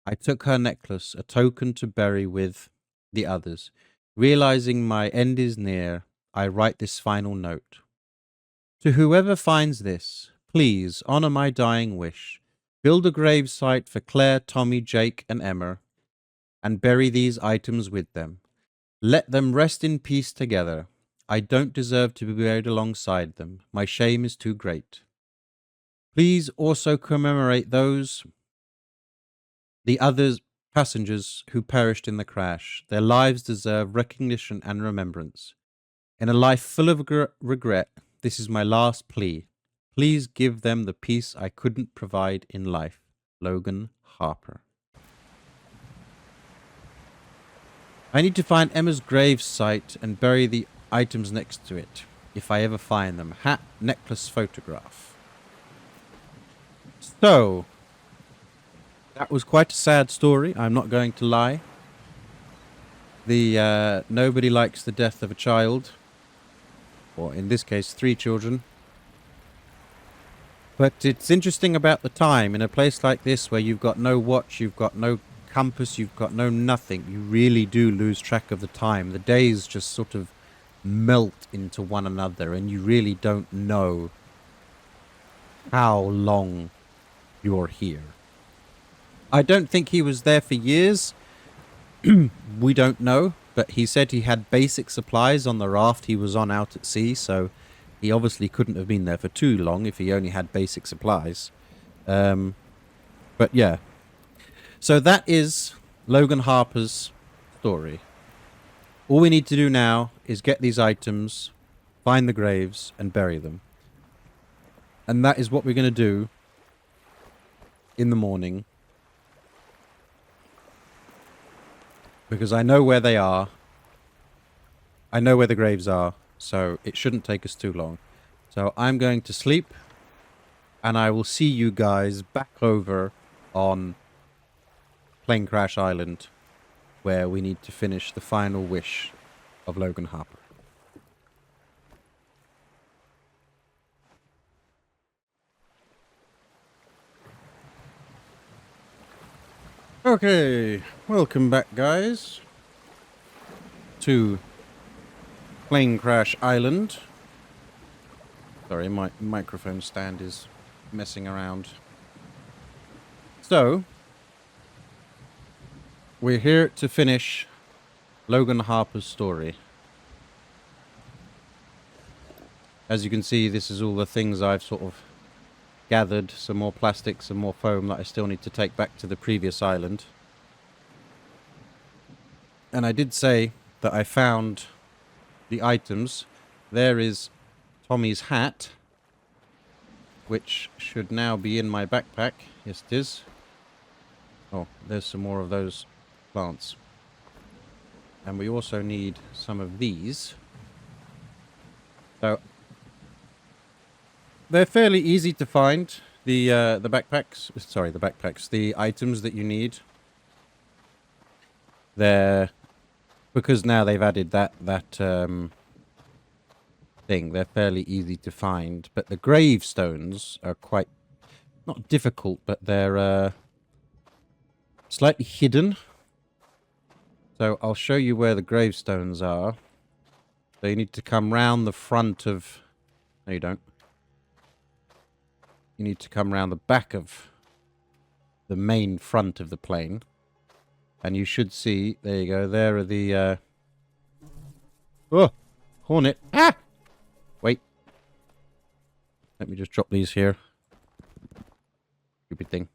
I took her necklace, a token to bury with the others. Realizing my end is near, I write this final note. To whoever finds this, please honor my dying wish. Build a grave site for Claire, Tommy, Jake, and Emma, and bury these items with them. Let them rest in peace together. I don't deserve to be buried alongside them. My shame is too great. Please also commemorate the other passengers who perished in the crash. Their lives deserve recognition and remembrance. In a life full of regret, this is my last plea. Please give them the peace I couldn't provide in life. Logan Harper. I need to find Emma's grave site and bury the items next to it, if I ever find them. Hat, necklace, photograph. So, that was quite a sad story, I'm not going to lie. Nobody likes the death of a child, or in this case, 3 children. But it's interesting about the time in a place like this where you've got no watch, you've got no compass, you've got no nothing. You really do lose track of the time. The days just sort of melt into one another and you really don't know how long you're here. I don't think he was there for years. We don't know, but he said he had basic supplies on the raft he was on out at sea, so he obviously couldn't have been there for too long if he only had basic supplies. But yeah. So that is Logan Harper's story. All we need to do now is get these items, find the graves, and bury them. And that is what we're going to do in the morning. Because I know where they are. I know where the graves are. So it shouldn't take us too long. So I'm going to sleep. And I will see you guys back over on Plane Crash Island, where we need to finish the final wish of Logan Harper. Okay, welcome back, guys, to Plane Crash Island. Sorry, my microphone stand is messing around. So, we're here to finish Logan Harper's story. As you can see, this is all the things I've sort of gathered. Some more plastic, some more foam that I still need to take back to the previous island. And I did say that I found the items. There is Tommy's hat, which should now be in my backpack. Yes, it is. Oh, there's some more of those plants. And we also need some of these. So they're fairly easy to find. The backpacks. Sorry, the backpacks. The items that you need. They're, because now they've added that thing. They're fairly easy to find. But the gravestones are quite not difficult, but they're slightly hidden. So I'll show you where the gravestones are. So you need to come round the front of... No, you don't. You need to come round the back of the main front of the plane. And you should see, there you go, there are the, oh, hornet. Ah! Wait. Let me just drop these here. Stupid thing.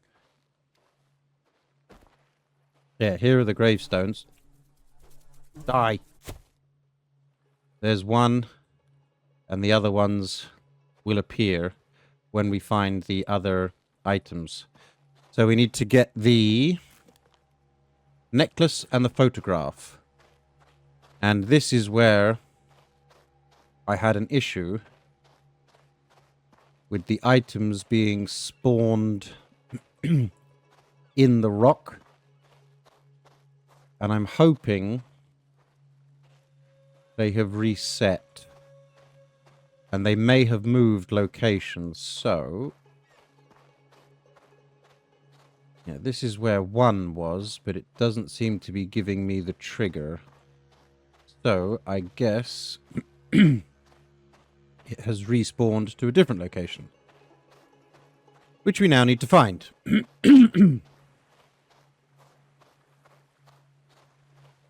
Yeah, here are the gravestones. Die. There's one, and the other ones will appear when we find the other items. So we need to get the necklace and the photograph. And this is where I had an issue with the items being spawned in the rock. And I'm hoping they have reset. And they may have moved locations. So yeah, this is where one was, but it doesn't seem to be giving me the trigger. So I guess it has respawned to a different location, which we now need to find.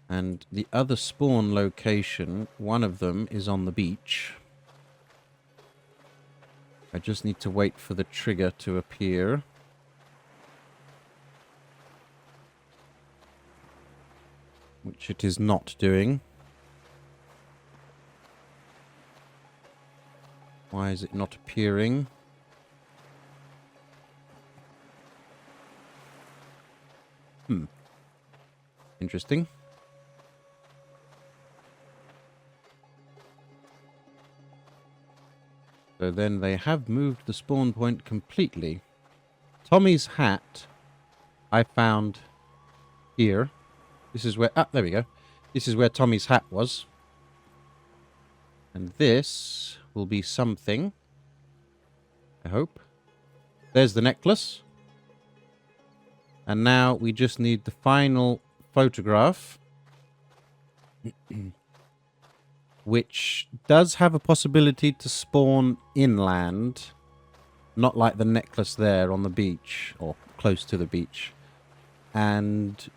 And the other spawn location, one of them is on the beach. I just need to wait for the trigger to appear. Which it is not doing. Why is it not appearing? Interesting. So then they have moved the spawn point completely. Tommy's hat I found here. This is where... Ah, there we go. This is where Tommy's hat was. And this will be something. I hope. There's the necklace. And now we just need the final photograph. Which does have a possibility to spawn inland. Not like the necklace there on the beach. Or close to the beach. And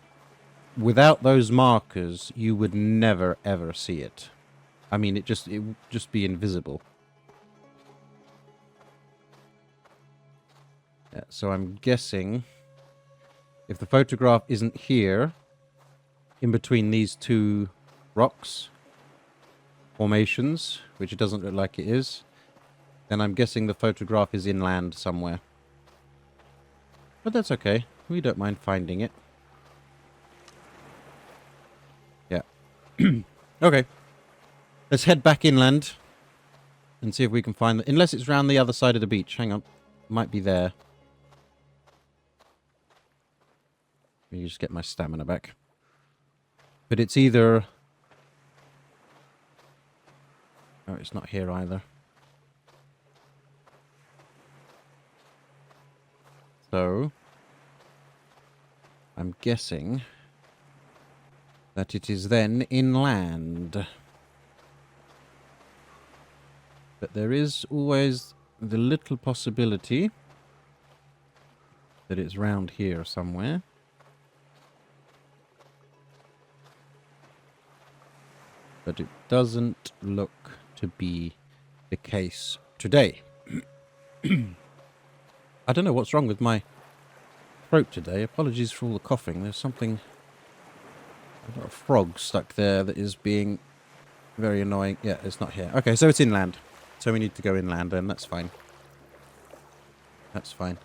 without those markers, you would never ever see it. I mean, it would just be invisible. Yeah, so I'm guessing if the photograph isn't here, in between these two rocks formations, which it doesn't look like it is, then I'm guessing the photograph is inland somewhere. But that's okay. We don't mind finding it. Yeah. Okay. Let's head back inland and see if we can find it. Unless it's round the other side of the beach. Hang on. Might be there. Let me just get my stamina back. But it's either... Oh, it's not here either. So, I'm guessing that it is then inland. But there is always the little possibility that it's round here somewhere. But it doesn't look to be the case today. I don't know what's wrong with my throat today. Apologies for all the coughing. There's something... I've got a frog stuck there that is being very annoying. Yeah, it's not here. Okay, so it's inland. So we need to go inland then. That's fine. That's fine.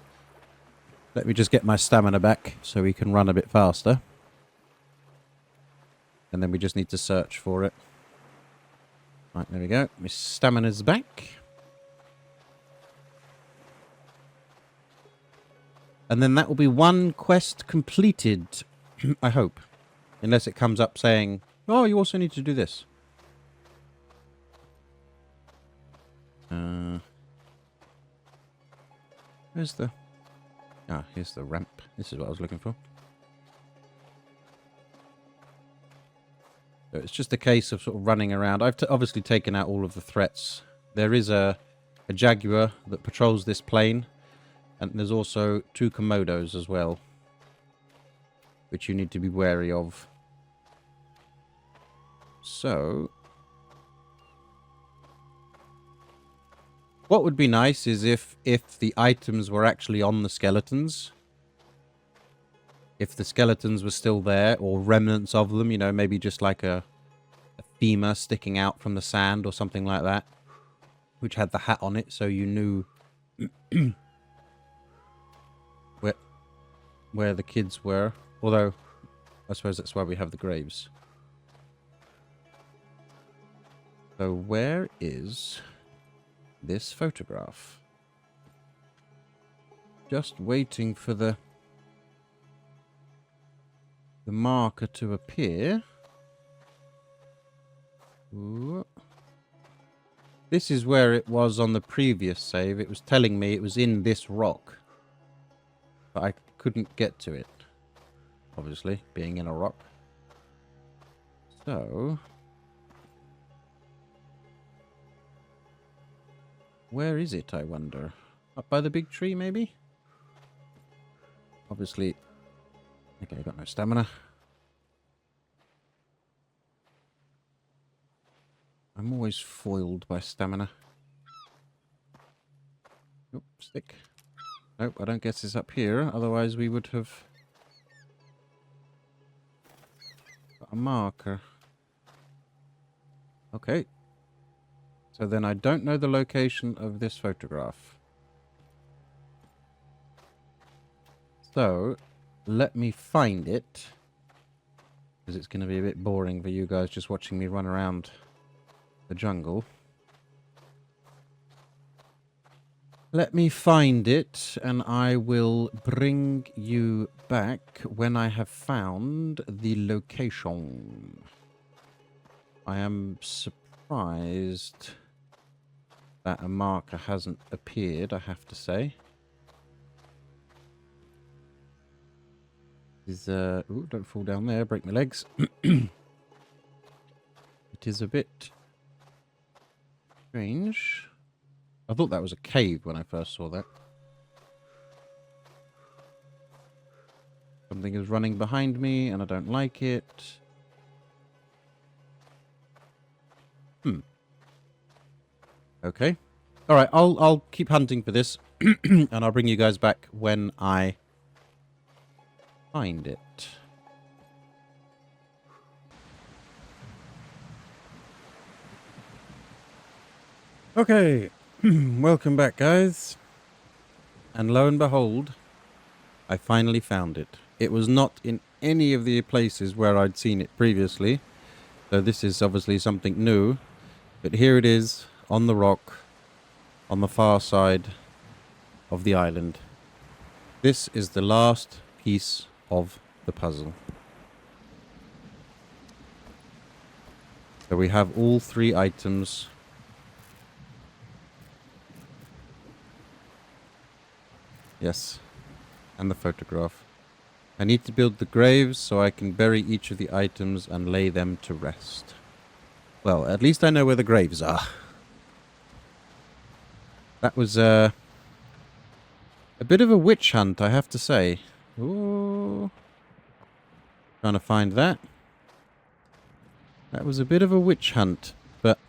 Let me just get my stamina back so we can run a bit faster. And then we just need to search for it. Right, there we go. My stamina's back. And then that will be one quest completed, I hope. Unless it comes up saying, oh, you also need to do this. Where's the... Ah, here's the ramp. This is what I was looking for. So it's just a case of sort of running around. I've obviously taken out all of the threats. There is a jaguar that patrols this plane. And there's also 2 Komodos as well. which you need to be wary of. So, what would be nice is if the items were actually on the skeletons. If the skeletons were still there, or remnants of them, you know, maybe just like a femur sticking out from the sand or something like that, which had the hat on it, so you knew where the kids were. Although, I suppose that's why we have the graves. So where is this photograph? Just waiting for the marker to appear. Ooh. This is where it was on the previous save. It was telling me it was in this rock, but I couldn't get to it, obviously, being in a rock. So, where is it, I wonder? Up by the big tree, maybe? Obviously. Okay, I got no stamina. I'm always foiled by stamina. Nope, stick. Nope, I don't guess it's up here. Otherwise we would have got a marker. Okay. So then I don't know the location of this photograph. So, let me find it. Because it's going to be a bit boring for you guys just watching me run around the jungle. Let me find it, and I will bring you back when I have found the location. I am surprised that a marker hasn't appeared, I have to say. Ooh, don't fall down there, break my legs. It is a bit strange. I thought that was a cave when I first saw that. Something is running behind me and I don't like it. Okay. Alright, I'll keep hunting for this. And I'll bring you guys back when I find it. Okay. Welcome back, guys. And lo and behold, I finally found it. It was not in any of the places where I'd seen it previously. So this is obviously something new. But here it is on the rock on the far side of the island. This is the last piece of the puzzle. So we have all three items. Yes. And the photograph. I need to build the graves so I can bury each of the items and lay them to rest. Well, at least I know where the graves are. That was a bit of a witch hunt, I have to say. Ooh. Trying to find that. That was a bit of a witch hunt, but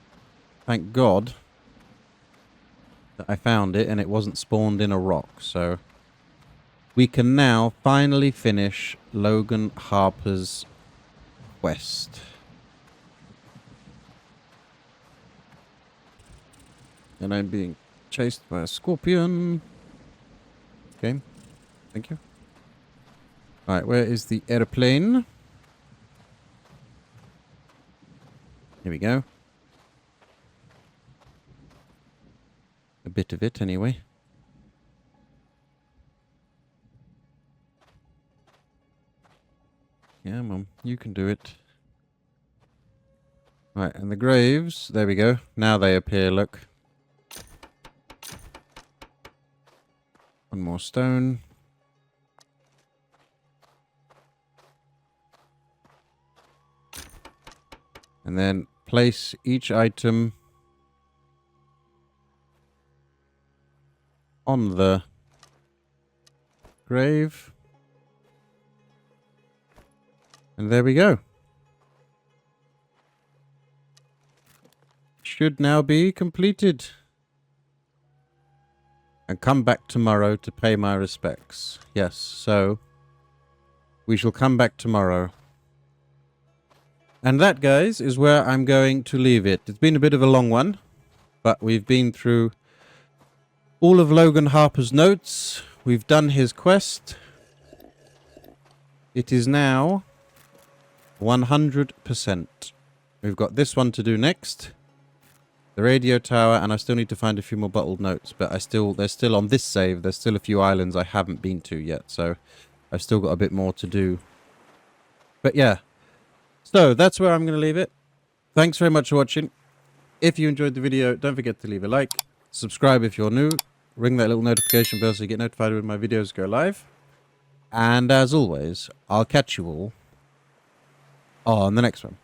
thank God that I found it and it wasn't spawned in a rock, so we can now finally finish Logan Harper's quest. And I'm being chased by a scorpion. Okay, thank you. Alright, where is the airplane? Here we go. A bit of it, anyway. Yeah, Mum, you can do it. Right, and the graves, there we go. Now they appear, look. One more stone. And then place each item on the grave. And there we go. Should now be completed. And come back tomorrow to pay my respects. Yes, so we shall come back tomorrow. And that, guys, is where I'm going to leave it. It's been a bit of a long one, but we've been through all of Logan Harper's notes. We've done his quest. It is now 100%. We've got this one to do next. The radio tower, and I still need to find a few more bottled notes, but there's still on this save, there's still a few islands I haven't been to yet, so I've still got a bit more to do. But yeah, so that's where I'm going to leave it. Thanks very much for watching. If you enjoyed the video, don't forget to leave a like, subscribe if you're new, ring that little notification bell so you get notified when my videos go live. And as always, I'll catch you all on the next one.